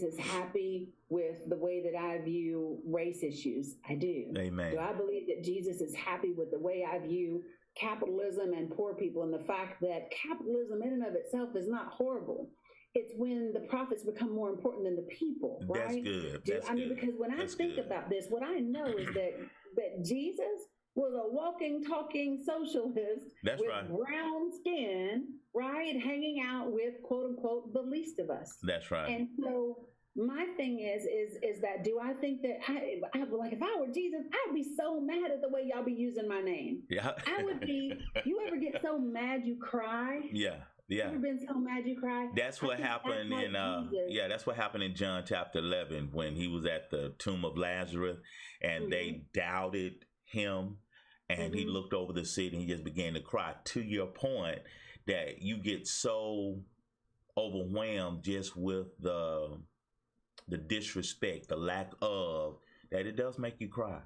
is happy with the way that I view race issues? I do. Amen. Do I believe that Jesus is happy with the way I view capitalism and poor people, and the fact that capitalism in and of itself is not horrible? It's when the profits become more important than the people, right? That's good. That's I mean, good. because when I That's think good. about this, what I know is that Jesus was a walking, talking socialist That's with right. brown skin, right? Hanging out with quote unquote the least of us. That's right. And so my thing is that do I think that I like if I were Jesus, I'd be so mad at the way y'all be using my name. Yeah. I would be. You ever get so mad you cry? Yeah. Yeah. Ever been so mad you cry? That's what happened in that's what happened in John chapter 11 when he was at the tomb of Lazarus and they doubted him and he looked over the city and he just began to cry. To your point that you get so overwhelmed just with the disrespect, the lack of, that it does make you cry.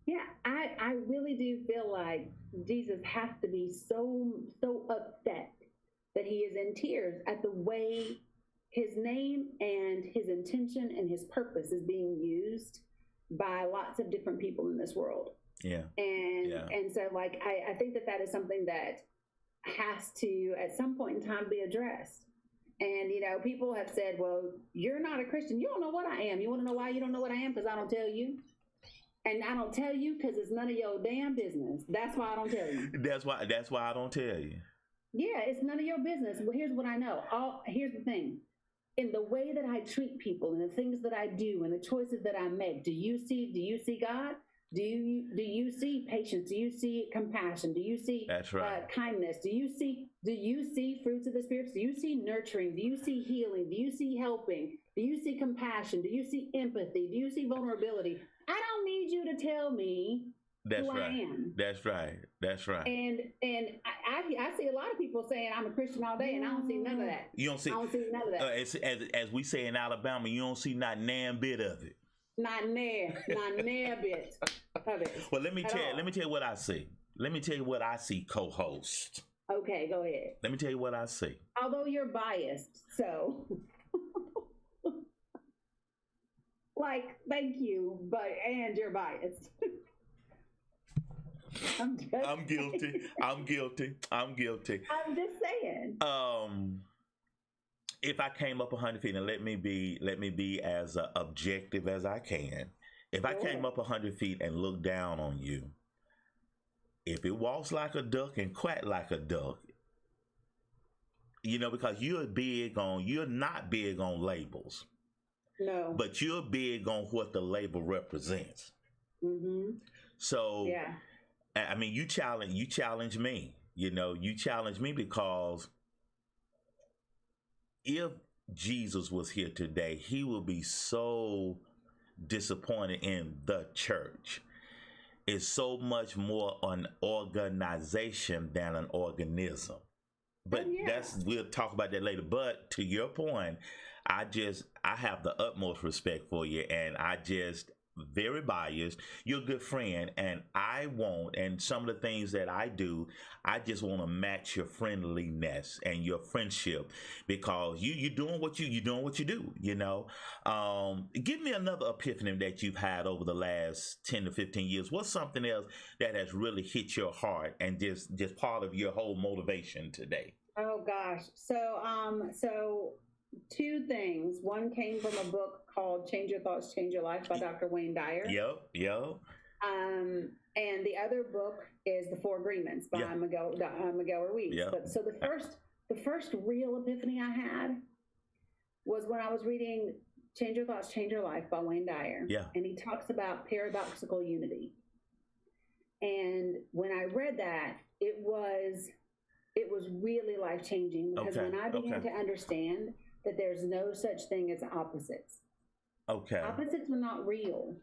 Yeah, I really do feel like Jesus has to be so upset that he is in tears at the way his name and his intention and his purpose is being used by lots of different people in this world. Yeah. And so like I think that is something that has to at some point in time be addressed. And people have said, well, you're not a Christian, you don't know what I am. You want to know why you don't know what I am? Because I don't tell you. And I don't tell you because it's none of your damn business. That's why I don't tell you. That's why I don't tell you. Yeah, it's none of your business. Well, here's what I know. Here's the thing. In the way that I treat people and the things that I do and the choices that I make, do you see God? Do you see patience? Do you see compassion? Do you see That's right. Kindness? Do you see fruits of the Spirit? Do you see nurturing? Do you see healing? Do you see helping? Do you see compassion? Do you see empathy? Do you see vulnerability? I don't need you to tell me who I am. That's right. That's right. And I see a lot of people saying I'm a Christian all day, and I don't see none of that. You don't see. I don't see none of that. As we say in Alabama, you don't see not nan bit of it. Not near bit of it. Well, let me tell you what I see. Let me tell you what I see, co-host. Okay, go ahead. Let me tell you what I see. Although you're biased, so like, thank you, and you're biased. I'm guilty. I'm guilty. I'm just saying. If I came up 100 feet, and let me be as objective as I can. If I came up 100 feet and looked down on you, if it walks like a duck and quack like a duck, because you're not big on labels. No. But you're big on what the label represents. Mm-hmm. So, yeah. I mean, you challenge me. You challenge me because if Jesus was here today, he would be so disappointed in the church. It's so much more an organization than an organism. But we'll talk about that later. But to your point, I have the utmost respect for you, and very biased. You're a good friend, and and some of the things that I do, I just want to match your friendliness and your friendship because you're doing what you do. Give me another epiphany that you've had over the last 10 to 15 years. What's something else that has really hit your heart and just part of your whole motivation today? Oh gosh, so two things. One came from a book called Change Your Thoughts, Change Your Life by Dr. Wayne Dyer. Yep. And the other book is The Four Agreements by Miguel Ruiz. Yep. But so the first real epiphany I had was when I was reading Change Your Thoughts, Change Your Life by Wayne Dyer. Yeah. And he talks about paradoxical unity. And when I read that, it was really life-changing because when I began to understand that there's no such thing as opposites. Okay. Opposites are not real.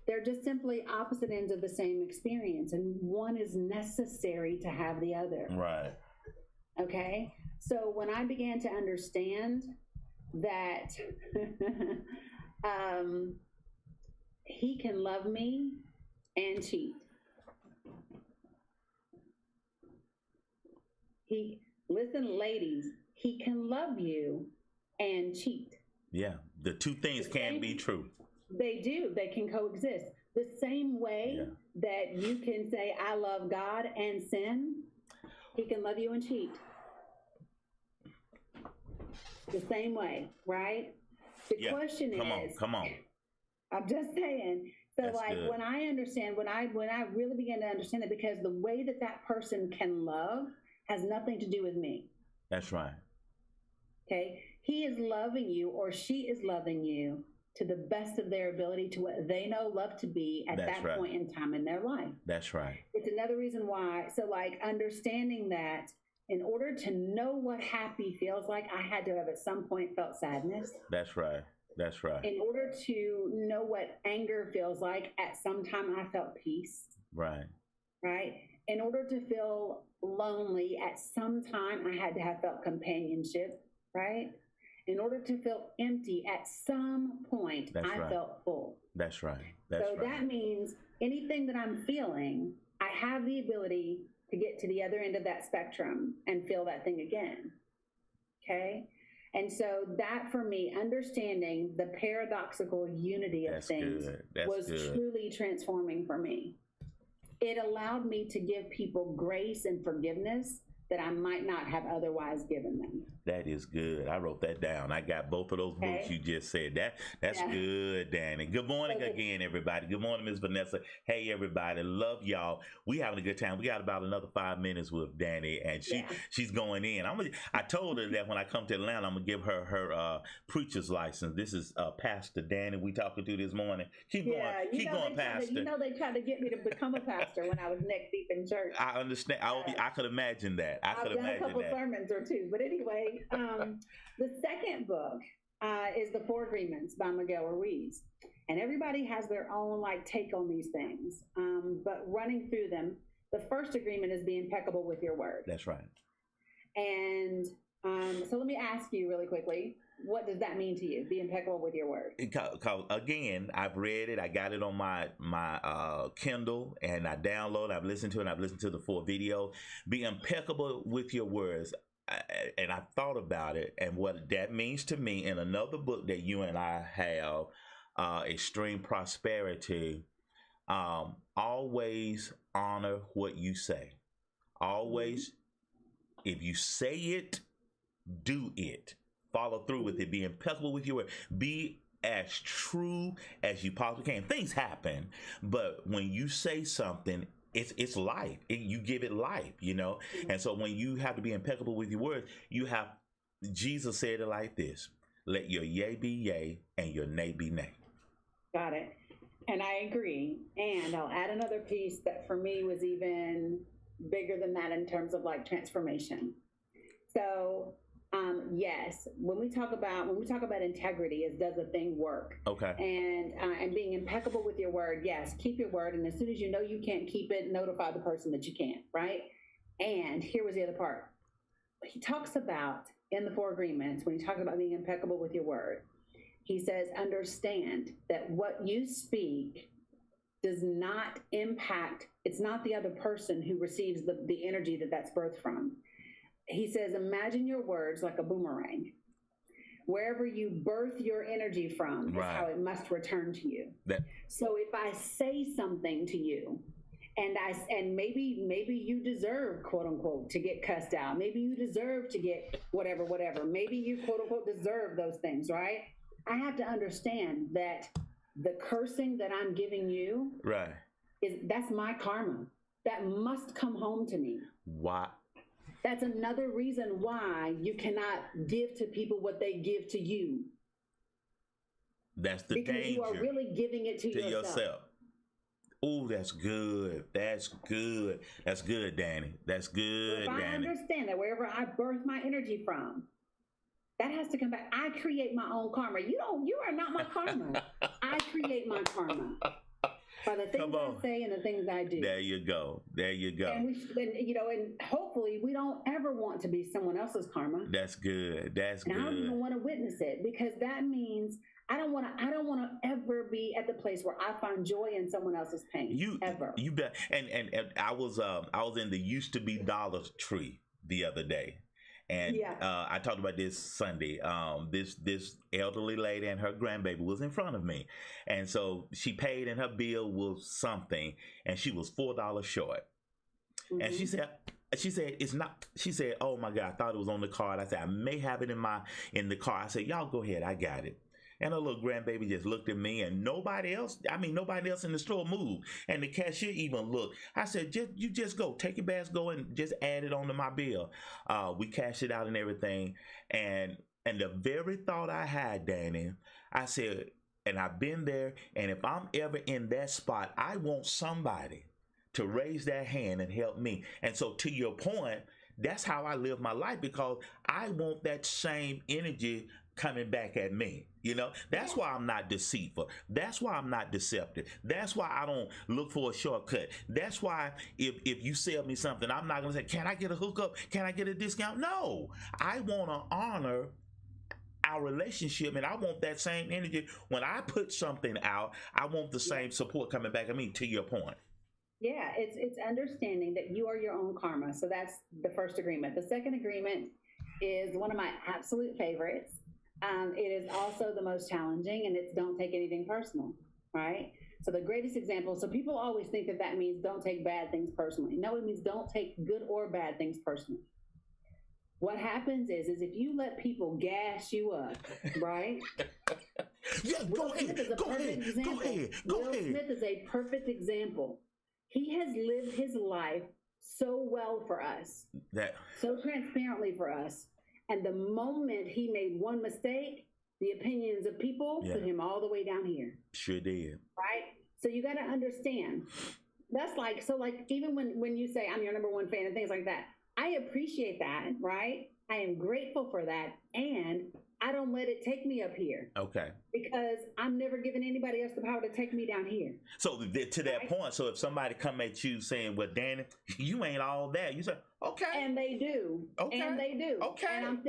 They're just simply opposite ends of the same experience, and one is necessary to have the other. Right. Okay? So when I began to understand that he can love me and cheat. Listen, ladies, he can love you and cheat. Yeah. The two things can be true. They do. They can coexist. The same way that you can say, I love God and sin, he can love you and cheat. The same way, right? The question is, come on. I'm just saying. So That's like good. when I understand, when I really begin to understand it, because the way that that person can love has nothing to do with me. That's right. Okay. He is loving you, or she is loving you to the best of their ability, to what they know love to be at that point in time in their life. That's right. It's another reason why. So like understanding that in order to know what happy feels like, I had to have at some point felt sadness. That's right. That's right. In order to know what anger feels like, at some time I felt peace. Right. Right. In order to feel lonely, at some time I had to have felt companionship. Right. In order to feel empty, at some point, I felt full. That's right. That means anything that I'm feeling, I have the ability to get to the other end of that spectrum and feel that thing again. Okay? And so that, for me, understanding the paradoxical unity of things was truly transforming for me. It allowed me to give people grace and forgiveness that I might not have otherwise given them. That is good. I wrote that down. I got both of those books you just said. That's good, Danny. Good morning again, everybody. Good morning, Ms. Vanessa. Hey, everybody. Love y'all. We having a good time. We got about another 5 minutes with Danny, and she's going in. I told her that when I come to Atlanta, I'm gonna give her her preacher's license. This is Pastor Danny we talking to this morning. Keep going, Pastor. You know they tried to get me to become a pastor when I was neck deep in church. I understand. I could imagine that. I've done a couple sermons or two, but anyway, the second book is The Four Agreements by Miguel Ruiz, and everybody has their own take on these things. But running through them, the first agreement is be impeccable with your word. That's right. And so let me ask you really quickly, what does that mean to you? Be impeccable with your word. Again, I've read it. I got it on my Kindle, and I download. I've listened to it. I've listened to the full video. Be impeccable with your words. And I thought about it, and what that means to me in another book that you and I have, Extreme Prosperity. Always honor what you say. Always, if you say it, do it. Follow through with it. Be impeccable with your word. Be as true as you possibly can. Things happen, but when you say something, it's life. You give it life, And so when you have to be impeccable with your words, Jesus said it like this: let your yea be yea and your nay be nay. Got it. And I agree. And I'll add another piece that for me was even bigger than that in terms of transformation. So yes, when we talk about integrity, is does the thing work? Okay. And being impeccable with your word, yes, keep your word, and as soon as you know you can't keep it, notify the person that you can't, right? And here was the other part. He talks about in the Four Agreements, when he talks about being impeccable with your word, he says, understand that what you speak does not impact, it's not the other person who receives the energy that's birthed from. He says, imagine your words like a boomerang. Wherever you birth your energy from is how it must return to you. So if I say something to you, and maybe you deserve, quote unquote, to get cussed out. Maybe you deserve to get whatever. Maybe you, quote unquote, deserve those things, right? I have to understand that the cursing that I'm giving you, that's my karma. That must come home to me. Why? That's another reason why you cannot give to people what they give to you. That's the because danger. You are really giving it to yourself. Oh, that's good. That's good. That's good, Danny. That's good, so if Danny. I understand that wherever I birth my energy from, that has to come back. I create my own karma. You are not my karma. I create my karma. By the things I say and the things I do. There you go. And hopefully we don't ever want to be someone else's karma. That's good. That's good. I don't even want to witness it, because that means I don't want to ever be at the place where I find joy in someone else's pain. Ever. You bet. And I was in the used to be Dollar Tree the other day. And Yeah. I talked about this Sunday. This elderly lady and her grandbaby was in front of me, and so she paid, and her bill was something, and she was $4 short. And Mm-hmm. she said it's not. She said, "Oh my God, I thought it was on the card." I said, "I may have it in the car." I said, "Y'all go ahead, I got it." And her little grandbaby just looked at me, and nobody else. I mean, nobody else in the store moved, and the cashier even looked. I said, "You just go, take your bags, go and just add it onto my bill." We cashed it out and everything, and the very thought I had, Danny, I said, and I've been there, and if I'm ever in that spot, I want somebody to raise their hand and help me. And so, to your point, that's how I live my life, because I want that same energy coming back at me. That's why I'm not deceitful. That's why I'm not deceptive. That's why I don't look for a shortcut. That's why if you sell me something, I'm not going to say, "Can I get a hookup? Can I get a discount?" No, I want to honor our relationship, and I want that same energy. When I put something out, I want the same support coming back at me, to your point. Yeah, it's understanding that you are your own karma. So that's the first agreement. The second agreement is one of my absolute favorites. It is also the most challenging, and it's don't take anything personal, right? So the greatest example, so people always think that that means don't take bad things personally. No, it means don't take good or bad things personally. What happens is if you let people gas you up, right? Yeah, go ahead. Go ahead. Will Smith is a perfect example. He has lived his life so well for us, so transparently for us. And the moment he made one mistake, the opinions of people put him all the way down here. Sure did. Right? So you got to understand. That's like, even when you say I'm your number one fan and things like that, I appreciate that, right? I am grateful for that. And I don't let it take me up here. Okay. Because I'm never giving anybody else the power to take me down here. So to that point, so if somebody come at you saying, "Well, Danny, you ain't all that," you say, "Okay." And they do. Okay. And they do. Okay. And I'm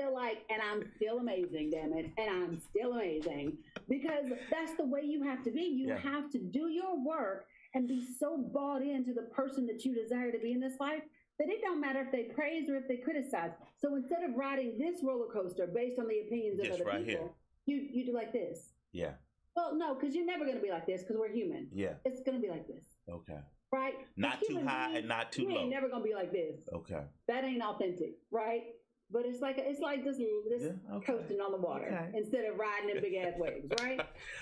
still amazing, damn it. And I'm still amazing. Because that's the way you have to be. You have to do your work and be so bought into the person that you desire to be in this life that it don't matter if they praise or if they criticize. So instead of riding this roller coaster based on the opinions of other people, you do like this. Yeah. Well, no, because you're never going to be like this, because we're human. Yeah. It's going to be like this. Okay. Right? Not too high and not too low. You ain't never going to be like this. Okay. That ain't authentic, right? But it's like this coasting on the water instead of riding in big ass waves, right?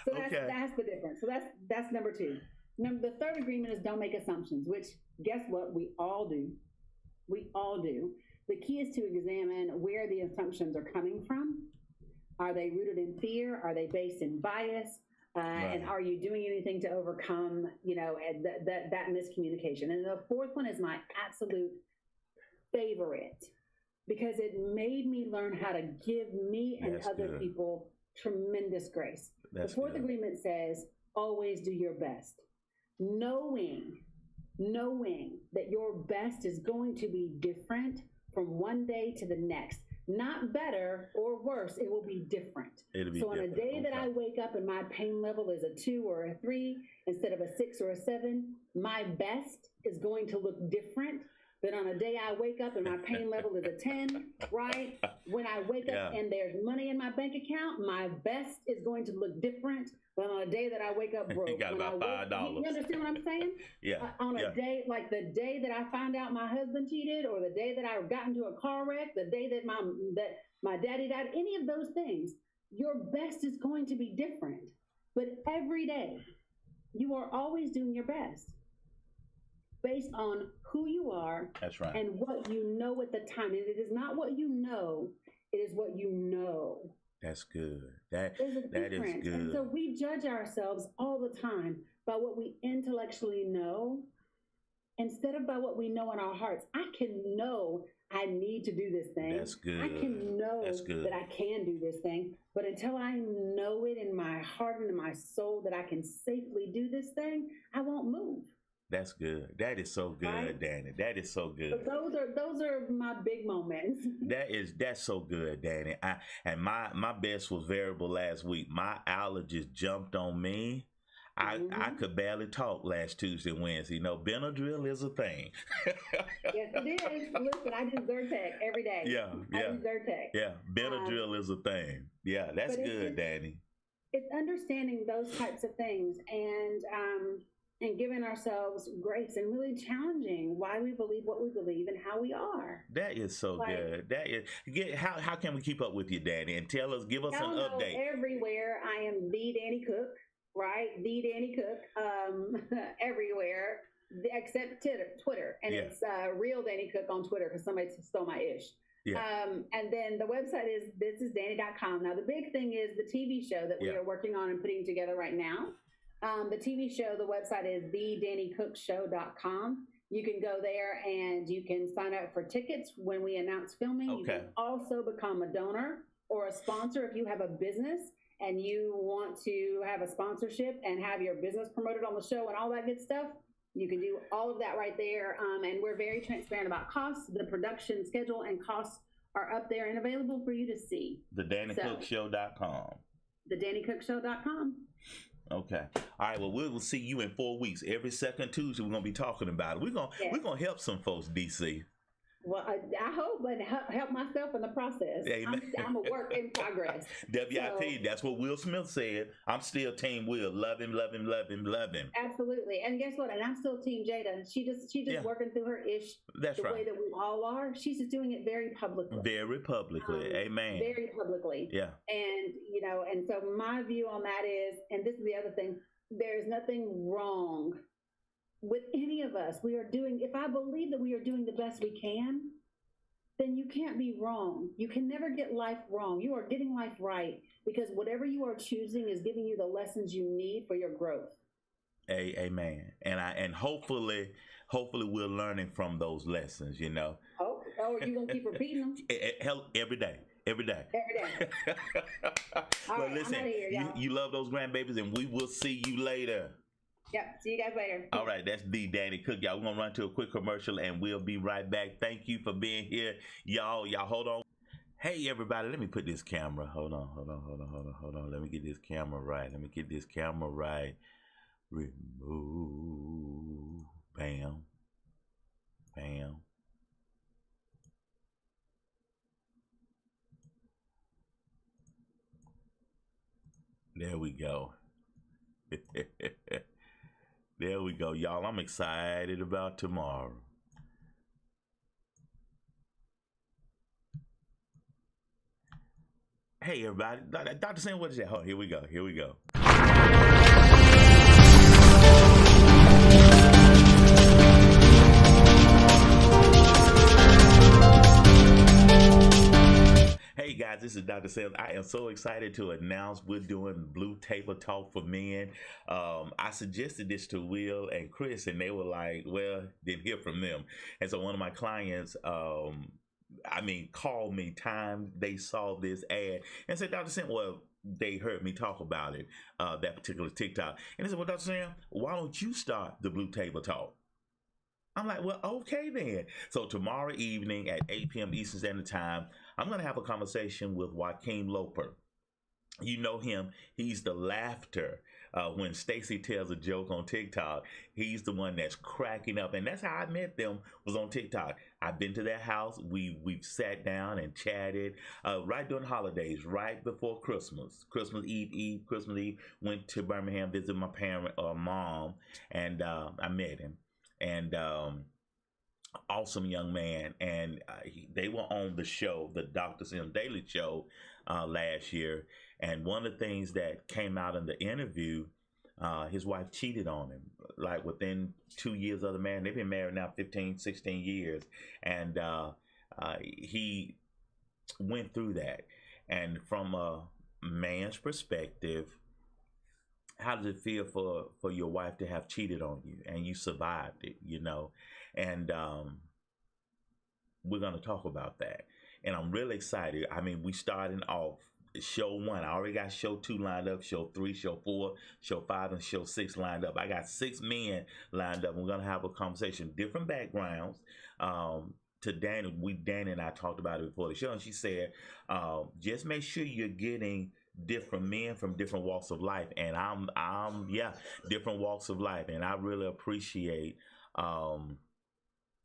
So that's the difference. So that's number two. The third agreement is don't make assumptions, which guess what? We all do. We all do. The key is to examine where the assumptions are coming from. Are they rooted in fear? Are they based in bias? And are you doing anything to overcome, that miscommunication? And the fourth one is my absolute favorite, because it made me learn how to give me and other people tremendous grace. The fourth agreement says, always do your best. Knowing that your best is going to be different from one day to the next. Not better or worse, it will be different. So on a day that I wake up and my pain level is a 2 or a 3 instead of a 6 or a 7, my best is going to look different than on a day I wake up and my pain level is a 10, right? When I wake up and there's money in my bank account, my best is going to look different than on a day that I wake up broke. You got about $5. You understand what I'm saying? Yeah. On a day, like the day that I found out my husband cheated, or the day that I got into a car wreck, the day that my daddy died, any of those things, your best is going to be different. But every day, you are always doing your best based on who you are. That's right. And what you know at the time. And it is not what you know, it is what you know. That's good. That is good. And so we judge ourselves all the time by what we intellectually know instead of by what we know in our hearts. I can know I need to do this thing. That's good. I can know that I can do this thing. But until I know it in my heart and in my soul that I can safely do this thing, I won't move. That's good. That is so good, right? Danny. That is so good. So those are my big moments. That's so good, Danny. My best was variable last week. My allergies jumped on me. I could barely talk last Tuesday and Wednesday. You know, Benadryl is a thing. Yes, it is. Listen, I do Zyrtec every day. Yeah, I yeah, do Zyrtec. yeah. Um, Benadryl is a thing. Yeah, that's but good, Danny. it's understanding those types of things and giving ourselves grace and really challenging why we believe what we believe and how we are. That is so Like, good. That is. How can we keep up with you, Danny? And give us an y'all know update. everywhere I am the Danny Cook, right? The Danny Cook, everywhere except Twitter, and Yeah. it's real Danny Cook on Twitter because somebody stole my ish. Yeah. And then the website is thisisdanny.com. Now the big thing is the TV show that we Yeah. are working on and putting together right now. The TV show, the website is thedannycookshow.com. You can go there and you can sign up for tickets when we announce filming. You Okay. can also become a donor or a sponsor if you have a business and you want to have a sponsorship and have your business promoted on the show and all that good stuff. You can do all of that right there. And we're very transparent about costs. The production schedule and costs are up there and available for you to see. TheDannyCookShow.com. TheDannyCookShow.com. Okay. All right. Well, we will see you in 4 weeks. Every second Tuesday, we're gonna be talking about it. We're gonna help some folks, DC. Well, I hope, but help myself in the process. Amen. I'm a work in progress. WIP, So, that's what Will Smith said. I'm still Team Will. Love him, love him, love him, love him. absolutely. And guess what? And I'm still Team Jada. She just Yeah. working through her ish That's the way right. that we all are. She's just doing it very publicly. Very publicly. Amen. Very publicly. Yeah. And, and so my view on that is, and this is the other thing, there's nothing wrong with any of us. If I believe that we are doing the best we can, then you can't be wrong. You can never get life wrong. You are getting life right because whatever you are choosing is giving you the lessons you need for your growth. Amen. And hopefully we're learning from those lessons, Oh, you're going to keep repeating them? Hell, every day. Every day. All right, listen, I'm outta here, y'all. you love those grandbabies, and we will see you later. Yep. See you guys later. All right, that's the Danny Cook, y'all. We're gonna run to a quick commercial, and we'll be right back. Thank you for being here, y'all. Y'all hold on. Hey, everybody, let me put this camera. Hold on. Let me get this camera right. Remove. Bam. Bam. There we go. There we go, y'all. I'm excited about tomorrow. Hey, everybody. Dr. Sam, what is that? Oh, here we go. Hey guys, this is Dr. Sam. I am so excited to announce we're doing Blue Table Talk for Men. I suggested this to Will and Chris, and they were like, well, didn't hear from them. And so one of my clients, called me time they saw this ad and said, Dr. Sam, well, they heard me talk about it, that particular TikTok. And they said, well, Dr. Sam, why don't you start the Blue Table Talk? I'm like, well, okay then. So tomorrow evening at 8 p.m. Eastern Standard Time, I'm going to have a conversation with Joaquin Loper. You know him. He's the laughter. When Stacy tells a joke on TikTok, he's the one that's cracking up. And that's how I met them, was on TikTok. I've been to their house. We've sat down and chatted right during holidays, right before Christmas. Christmas Eve, went to Birmingham, visited my mom, and I met him. And awesome young man. And they were on the show, the Dr. Sim Daily Show, last year. And one of the things that came out in the interview, his wife cheated on him, like within 2 years of the man. They've been married now 15, 16 years. And he went through that. And from a man's perspective, how does it feel for your wife to have cheated on you and you survived it, And we're going to talk about that. And I'm really excited. We starting off show 1. I already got show 2 lined up, show 3, show 4, show 5, and show 6 lined up. I got 6 men lined up. We're going to have a conversation, different backgrounds. To Dani and I talked about it before the show, and she said, just make sure you're getting different men from different walks of life, and yeah, different walks of life, and I really appreciate um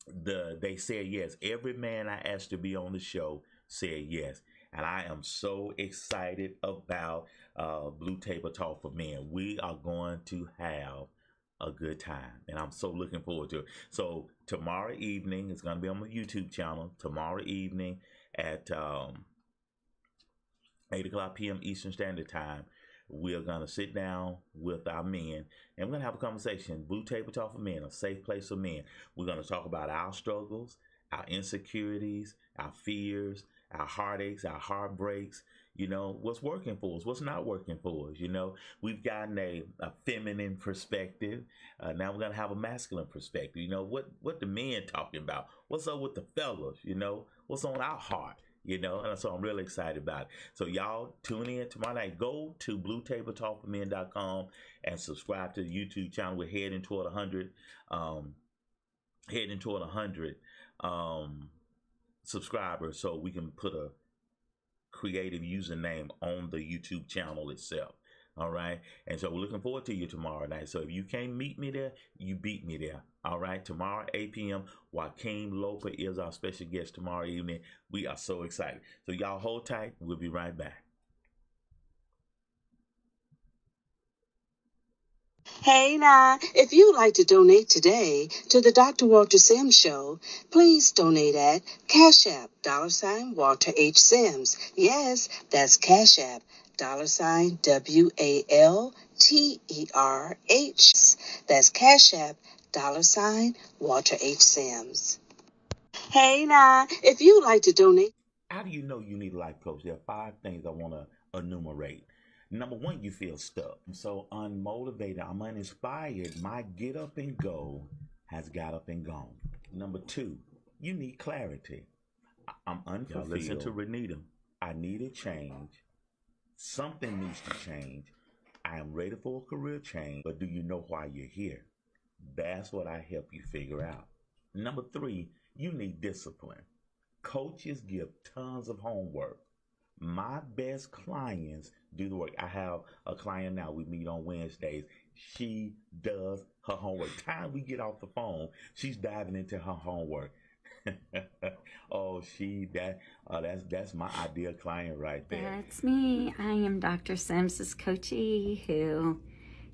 they said yes. Every man I asked to be on the show said yes, and I am so excited about Blue Table Talk for Men. We are going to have a good time, and I'm so looking forward to it. So tomorrow evening it's going to be on my YouTube channel. Tomorrow evening at 8 o'clock p.m. Eastern Standard Time. We're going to sit down with our men and we're going to have a conversation. Blue Table Talk for Men, a safe place for men. We're going to talk about our struggles, our insecurities, our fears, our heartaches, our heartbreaks. You know, what's working for us, what's not working for us. You know, we've gotten a feminine perspective. Now we're going to have a masculine perspective. You know, what the men talking about? What's up with the fellas? You know, what's on our heart? You know, and so I'm really excited about it. So y'all tune in tomorrow night. Go to bluetabletalkformen.com and subscribe to the YouTube channel. We're heading toward 100, heading toward 100 subscribers, so we can put a creative username on the YouTube channel itself. All right. And so we're looking forward to you tomorrow night. So if you can't meet me there, you beat me there. All right. Tomorrow, 8 p.m., Joaquin Loper is our special guest tomorrow evening. We are so excited. So y'all hold tight. We'll be right back. Hey now, if you'd like to donate today to the Dr. Walter Sims Show, please donate at Cash App, $Walter H. Sims. Yes, that's Cash App, WALTERH. That's Cash App, $Walter H. Sims. Hey now, if you'd like to donate. How do you know you need a life coach? There are 5 things I want to enumerate. Number 1, you feel stuck. I'm so unmotivated. I'm uninspired. My get up and go has got up and gone. Number 2, you need clarity. I'm unfulfilled. Now listen to Renita. I need a change. Something needs to change. I am ready for a career change, but do you know why you're here? That's what I help you figure out. Number 3, you need discipline. Coaches give tons of homework. My best clients do the work. I have a client now. We meet on Wednesdays. She does her homework. Time we get off the phone, she's diving into her homework. That's my ideal client right there. That's me. I am Dr. Sims's coachee who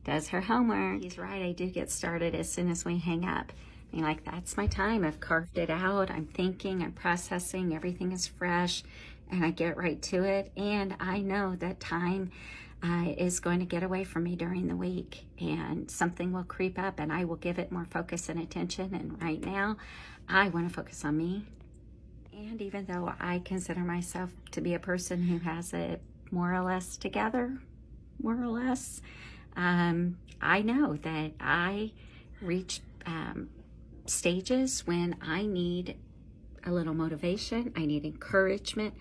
does her homework. He's right. I do get started as soon as we hang up. I mean, like, that's my time. I've carved it out. I'm thinking, I'm processing. Everything is fresh, and I get right to it. And I know that time is going to get away from me during the week, and something will creep up, and I will give it more focus and attention. And right now, I want to focus on me. And even though I consider myself to be a person who has it more or less together, more or less, I know that I reach stages when I need a little motivation, I need encouragement,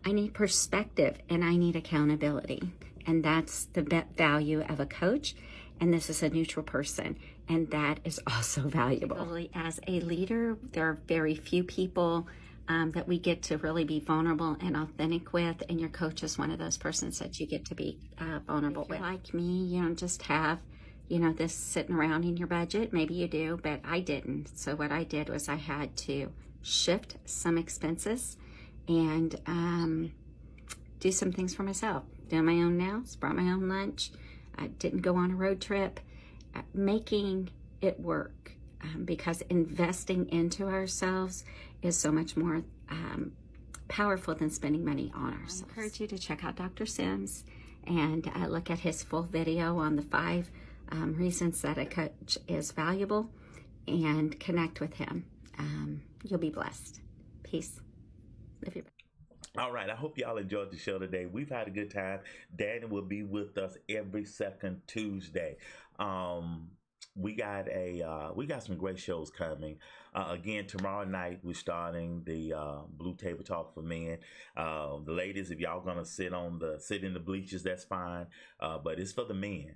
I need perspective, and I need accountability. And that's the value of a coach. And this is a neutral person, and that is also valuable. As a leader, there are very few people that we get to really be vulnerable and authentic with, and your coach is one of those persons that you get to be vulnerable with. Like me, you don't just have this sitting around in your budget. Maybe you do, but I didn't. So what I did was I had to shift some expenses and do some things for myself. Did my own nails, brought my own lunch. I didn't go on a road trip. Making it work, because investing into ourselves is so much more powerful than spending money on ourselves. I encourage you to check out Dr. Sims and look at his full video on the 5 reasons that a coach is valuable, and connect with him. You'll be blessed. Peace. Live your best. All right, I hope y'all enjoyed the show today. We've had a good time. Dani will be with us every second Tuesday. we got some great shows coming. Again, tomorrow night we're starting the Blue Table Talk for Men. The ladies, if y'all gonna sit in the bleachers, that's fine. But it's for the men.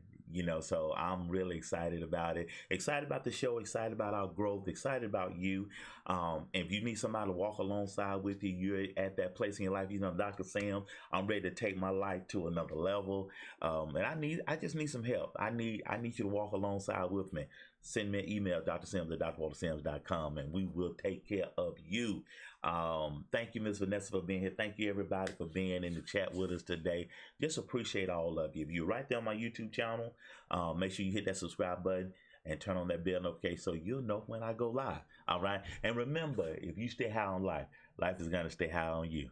So I'm really excited about it. Excited about the show. Excited about our growth. Excited about you. If you need somebody to walk alongside with you, you're at that place in your life. Dr. Sam, I'm ready to take my life to another level. And I just need some help. I need you to walk alongside with me. Send me an email, drsams@drwaltersims.com, and we will take care of you. Thank you, Ms. Vanessa, for being here. Thank you, everybody, for being in the chat with us today. Just appreciate all of you. If you're right there on my YouTube channel, make sure you hit that subscribe button and turn on that bell notification so you'll know when I go live. All right. And remember, if you stay high on life, life is going to stay high on you.